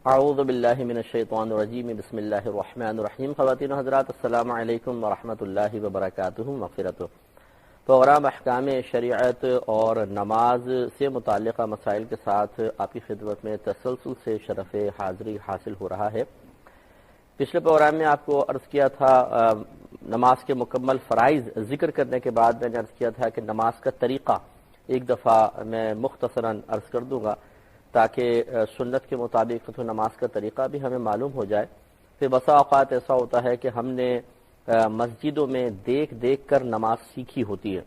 اعوذ باللہ من الشیطان الرجیم بسم اللہ الرحمن الرحیم۔ خواتین و حضرات، السلام علیکم ورحمۃ اللہ وبرکاتہ۔ مغفرت پروگرام احکام شریعت اور نماز سے متعلقہ مسائل کے ساتھ آپ کی خدمت میں تسلسل سے شرف حاضری حاصل ہو رہا ہے۔ پچھلے پروگرام میں آپ کو عرض کیا تھا، نماز کے مکمل فرائض ذکر کرنے کے بعد میں نے عرض کیا تھا کہ نماز کا طریقہ ایک دفعہ میں مختصراً عرض کر دوں گا تاکہ سنت کے مطابق تو نماز کا طریقہ بھی ہمیں معلوم ہو جائے۔ پھر بسا اوقات ایسا ہوتا ہے کہ ہم نے مسجدوں میں دیکھ دیکھ کر نماز سیکھی ہوتی ہے،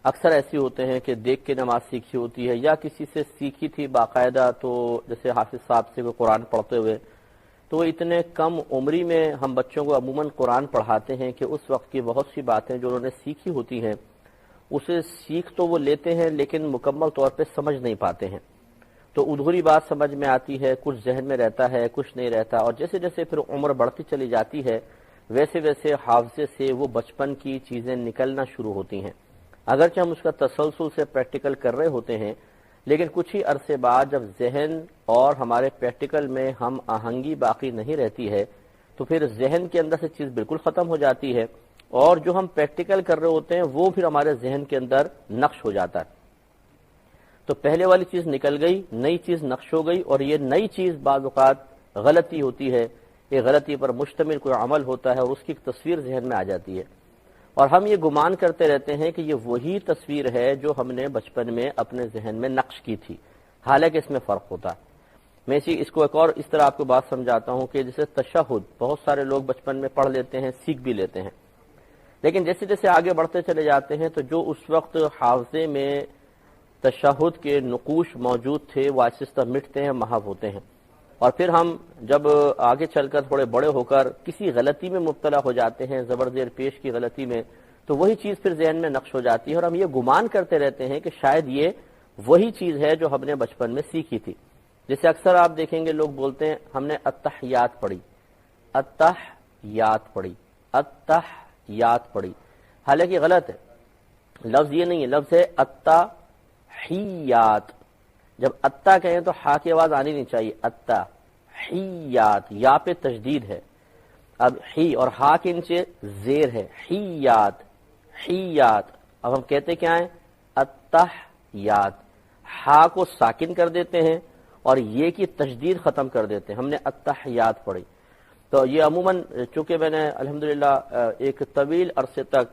اکثر ایسی ہوتے ہیں کہ دیکھ کے نماز سیکھی ہوتی ہے، یا کسی سے سیکھی تھی باقاعدہ، تو جیسے حافظ صاحب سے وہ قرآن پڑھتے ہوئے، تو اتنے کم عمری میں ہم بچوں کو عموماً قرآن پڑھاتے ہیں کہ اس وقت کی بہت سی باتیں جو انہوں نے سیکھی ہوتی ہیں اسے سیکھ تو وہ لیتے ہیں لیکن مکمل طور پہ سمجھ نہیں پاتے ہیں، تو ادھوری بات سمجھ میں آتی ہے، کچھ ذہن میں رہتا ہے، کچھ نہیں رہتا، اور جیسے جیسے پھر عمر بڑھتی چلی جاتی ہے ویسے ویسے حافظے سے وہ بچپن کی چیزیں نکلنا شروع ہوتی ہیں، اگرچہ ہم اس کا تسلسل سے پریکٹیکل کر رہے ہوتے ہیں، لیکن کچھ ہی عرصے بعد جب ذہن اور ہمارے پریکٹیکل میں ہم آہنگی باقی نہیں رہتی ہے تو پھر ذہن کے اندر سے چیز بالکل ختم ہو جاتی ہے، اور جو ہم پریکٹیکل کر رہے ہوتے ہیں وہ پھر ہمارے ذہن کے اندر نقش ہو جاتا ہے۔ تو پہلے والی چیز نکل گئی، نئی چیز نقش ہو گئی، اور یہ نئی چیز بعض اوقات غلطی ہوتی ہے، یہ غلطی پر مشتمل کوئی عمل ہوتا ہے اور اس کی ایک تصویر ذہن میں آ جاتی ہے، اور ہم یہ گمان کرتے رہتے ہیں کہ یہ وہی تصویر ہے جو ہم نے بچپن میں اپنے ذہن میں نقش کی تھی، حالانکہ اس میں فرق ہوتا ہے۔ میں اس کو ایک اور اس طرح آپ کو بات سمجھاتا ہوں کہ جیسے تشہد بہت سارے لوگ بچپن میں پڑھ لیتے ہیں، سیکھ بھی لیتے ہیں، لیکن جیسے جیسے آگے بڑھتے چلے جاتے ہیں تو جو اس وقت حافظے میں تشہد کے نقوش موجود تھے وہ آہستہ مٹتے ہیں، محو ہوتے ہیں، اور پھر ہم جب آگے چل کر تھوڑے بڑے ہو کر کسی غلطی میں مبتلا ہو جاتے ہیں، زبر زیر پیش کی غلطی میں، تو وہی چیز پھر ذہن میں نقش ہو جاتی ہے، اور ہم یہ گمان کرتے رہتے ہیں کہ شاید یہ وہی چیز ہے جو ہم نے بچپن میں سیکھی تھی۔ جیسے اکثر آپ دیکھیں گے لوگ بولتے ہیں ہم نے التحیات پڑھی، التحیات پڑھی، التحیات پڑھی، حالانکہ غلط ہے، لفظ یہ نہیں ہے، لفظ ہے التحیات۔ جب اتا کہیں تو ہا کی آواز آنی نہیں چاہیے، التحیات، یا پہ تشدید ہے، اب ہی اور ہا کے نیچے زیر ہے، حیات، حیات، اب ہم کہتے کیا ہیں؟ التحیات، ہا کو ساکن کر دیتے ہیں اور یہ کی تشدید ختم کر دیتے ہیں، ہم نے التحیات پڑھی۔ تو یہ عموماً چونکہ میں نے الحمدللہ ایک طویل عرصے تک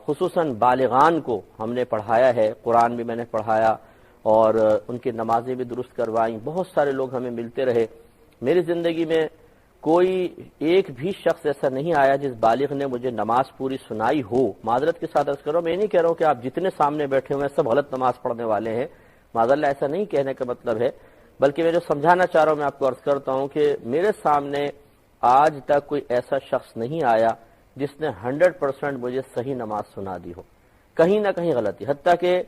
خصوصاً بالغان کو ہم نے پڑھایا ہے، قرآن بھی میں نے پڑھایا اور ان کی نمازیں بھی درست کروائیں، بہت سارے لوگ ہمیں ملتے رہے، میری زندگی میں کوئی ایک بھی شخص ایسا نہیں آیا جس بالغ نے مجھے نماز پوری سنائی ہو۔ معذرت کے ساتھ عرض کرو، میں نہیں کہہ رہا ہوں کہ آپ جتنے سامنے بیٹھے ہوئے ہیں سب غلط نماز پڑھنے والے ہیں، معذاللہ ایسا نہیں کہنے کا مطلب ہے، بلکہ میں جو سمجھانا چاہ رہا ہوں میں آپ کو عرض کرتا ہوں کہ میرے سامنے آج تک کوئی ایسا شخص نہیں آیا جس نے 100% مجھے صحیح نماز سنا دی ہو، کہیں نہ کہیں غلطی، حتیٰ کہ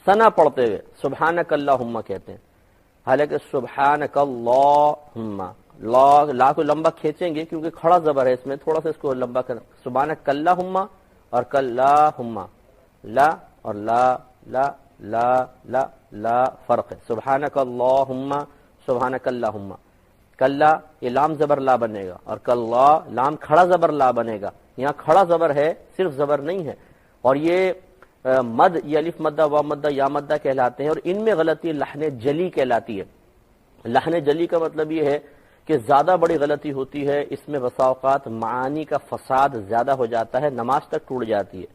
ثنا پڑھتے ہوئے سبحانک اللہم کہتے ہیں، حالانکہ سبحانک اللہم، لا کو لمبا کھینچیں گے کیونکہ کھڑا زبر ہے اس میں، تھوڑا سا اس کو لمبا کرنا، سبحانک اللہم اور کلہم، لا اور لا لا لا لا لا فرق ہے، سبحانک اللہم، سبحانک اللہم، کلا یہ لام زبر لا بنے گا، اور کلا لام کھڑا زبر لا بنے گا، یہاں کھڑا زبر ہے، صرف زبر نہیں ہے، اور یہ مد، یہ الف مدہ، واو مدہ، یا مدہ کہلاتے ہیں، اور ان میں غلطی لحن جلی کہلاتی ہے۔ لحن جلی کا مطلب یہ ہے کہ زیادہ بڑی غلطی ہوتی ہے، اس میں بسا اوقات معانی کا فساد زیادہ ہو جاتا ہے، نماز تک ٹوٹ جاتی ہے۔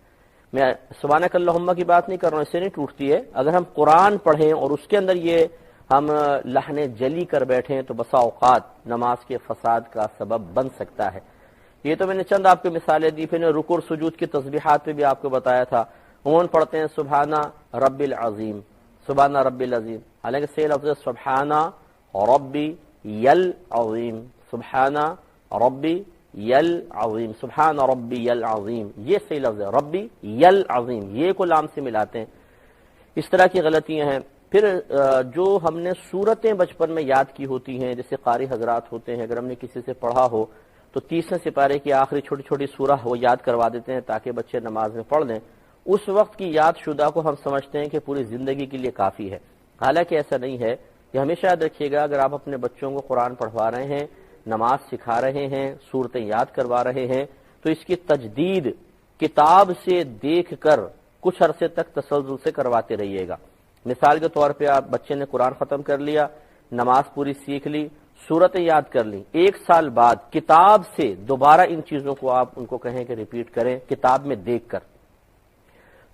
میں سبحانک اللہم کی بات نہیں کر رہا ہوں، اس سے نہیں ٹوٹتی ہے، اگر ہم قرآن پڑھیں اور اس کے اندر یہ ہم لحن جلی کر بیٹھیں تو بسا اوقات نماز کے فساد کا سبب بن سکتا ہے۔ یہ تو میں نے چند آپ کو مثالیں دی، پھر رکوع اور سجود کی تسبیحات پہ بھی آپ کو بتایا تھا، عموماً پڑھتے ہیں سبحان رب العظیم، سبحان رب العظیم، حالانکہ صحیح لفظ ہے سبحان ربی العظیم، سبحان ربی العظیم، سبحان ربی العظیم، یہ صحیح لفظ ہے، ربی العظیم، یہ کو لام سے ملاتے ہیں، اس طرح کی غلطیاں ہیں۔ پھر جو ہم نے صورتیں بچپن میں یاد کی ہوتی ہیں، جیسے قاری حضرات ہوتے ہیں، اگر ہم نے کسی سے پڑھا ہو تو 30ویں سپارے کی آخری چھوٹی چھوٹی سورہ وہ یاد کروا دیتے ہیں تاکہ بچے نماز میں پڑھ لیں، اس وقت کی یاد شدہ کو ہم سمجھتے ہیں کہ پوری زندگی کے لیے کافی ہے، حالانکہ ایسا نہیں ہے۔ یہ ہمیشہ یاد رکھیے گا، اگر آپ اپنے بچوں کو قرآن پڑھوا رہے ہیں، نماز سکھا رہے ہیں، سورتیں یاد کروا رہے ہیں، تو اس کی تجدید کتاب سے دیکھ کر کچھ عرصے تک تسلسل سے کرواتے رہیے گا۔ مثال کے طور پہ آپ بچے نے قرآن ختم کر لیا، نماز پوری سیکھ لی، سورتیں یاد کر لی، 1 سال بعد کتاب سے دوبارہ ان چیزوں کو آپ ان کو کہیں کہ ریپیٹ کریں کتاب میں دیکھ کر،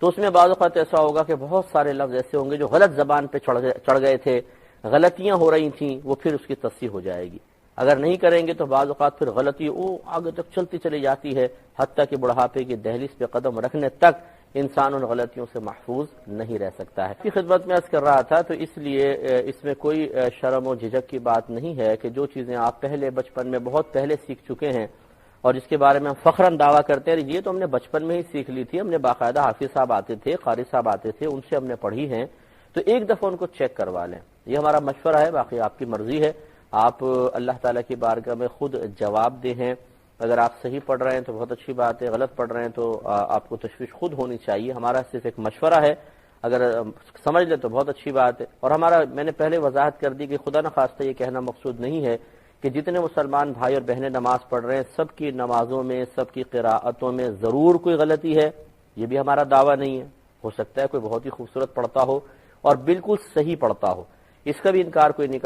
تو اس میں بعض اوقات ایسا ہوگا کہ بہت سارے لفظ ایسے ہوں گے جو غلط زبان پہ چڑھ گئے تھے، غلطیاں ہو رہی تھیں، وہ پھر اس کی تصحیح ہو جائے گی۔ اگر نہیں کریں گے تو بعض اوقات پھر غلطی آگے تک چلتی چلی جاتی ہے، حتیٰ کہ بڑھاپے کی دہلیز پہ قدم رکھنے تک انسان ان غلطیوں سے محفوظ نہیں رہ سکتا ہے۔ کی خدمت میں عرض کر رہا تھا، تو اس لیے اس میں کوئی شرم و جھجک کی بات نہیں ہے کہ جو چیزیں آپ پہلے بچپن میں بہت پہلے سیکھ چکے ہیں اور جس کے بارے میں ہم فخراً دعویٰ کرتے ہیں، یہ تو ہم نے بچپن میں ہی سیکھ لی تھی، ہم نے باقاعدہ حافظ صاحب آتے تھے، قاری صاحب آتے تھے، ان سے ہم نے پڑھی ہیں، تو ایک دفعہ ان کو چیک کروا لیں۔ یہ ہمارا مشورہ ہے، باقی آپ کی مرضی ہے، آپ اللہ تعالیٰ کی بارگاہ میں خود جواب دے ہیں۔ اگر آپ صحیح پڑھ رہے ہیں تو بہت اچھی بات ہے، غلط پڑھ رہے ہیں تو آپ کو تشویش خود ہونی چاہیے، ہمارا صرف ایک مشورہ ہے، اگر سمجھ لیں تو بہت اچھی بات ہے۔ اور ہمارا، میں نے پہلے وضاحت کر دی کہ خدا نخواستہ یہ کہنا مقصود نہیں ہے کہ جتنے مسلمان بھائی اور بہنیں نماز پڑھ رہے ہیں سب کی نمازوں میں، سب کی قراءتوں میں ضرور کوئی غلطی ہے، یہ بھی ہمارا دعویٰ نہیں ہے۔ ہو سکتا ہے کوئی بہت ہی خوبصورت پڑھتا ہو اور بالکل صحیح پڑھتا ہو، اس کا بھی انکار کوئی نہیں